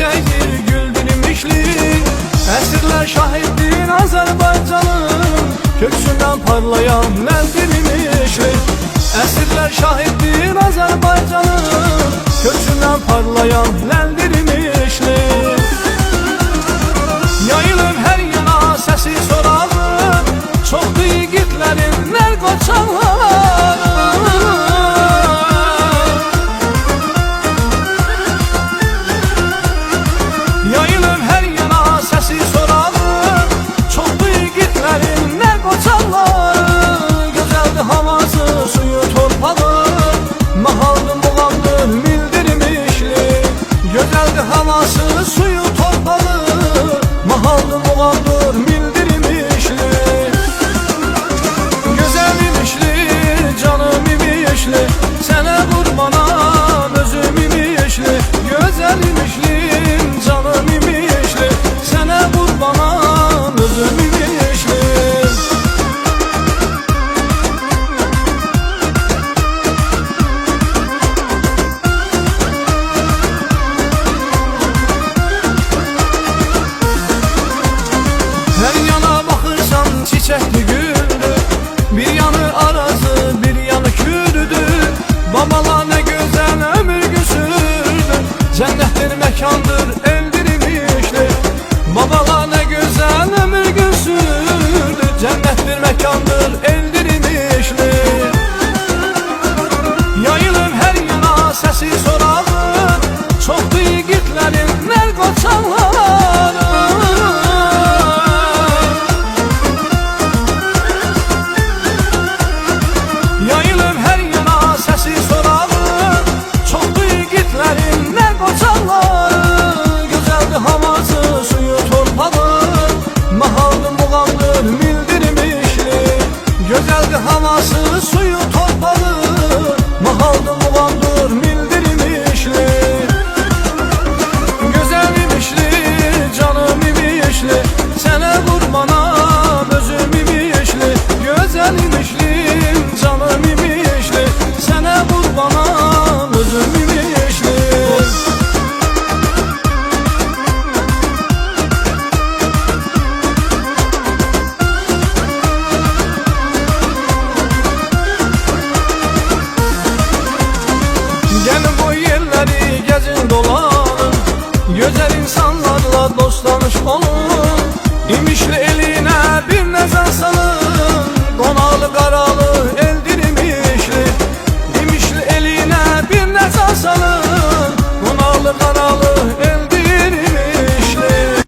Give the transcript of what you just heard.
çiçektir güldürmüşlü. Esirler şahittir Azerbaycan'ın köksünden parlayan leldirmişli. Esirler şahittir Azerbaycan'ın köksünden parlayan leldirmişli. Yayılır her yana sesi soralım, çoktu yiğitlerin ler qoçanları. Yayılır her yana sesi soralım, çoktu yiğitlerin ler qoçanları. Güzeldi havası, suyu, torpağı, mahallı muğamdır bildirmişli. Güzeldi havası, suyu, torpağı, mahallı muğamdır bildirmişli. Güzel imişli, canım imişli, sene kurbanam özüm imişli. Güzel imişli, canım imişli, sene kurbanam özüm imişli. Her yana bakırsan çiçekli güldür, bir yanı arazı bir yanı kürdür. Babalar ne güzel ömür sürdü, cennettir mekandır eldirmişli. Babalar ne güzel ömür sürdü, cennettir mekandır eldirmişli. Yayılır her yana sesi soralım, çoktu yiğitlerin ler qoçanları. Yayılır her yana sesi soralım, çoktu yiğitlerin ler qoçanları. Güzeldi havası, suyu, torpağı, mahallı muğamdır bildirmişli. Güzeldi havası, suyu, torpağı, mahallı muğamdır bildirmişli. Güzel imişli, canım imişli, sene kurbanam özüm imişli. Güzel imişli, canım imişli, sene kurbanam özüm imişli. Gelin bu yerleri gezin dolanın, güzel insanlarla dostlanış olun. İmişli eline bir nezar salın,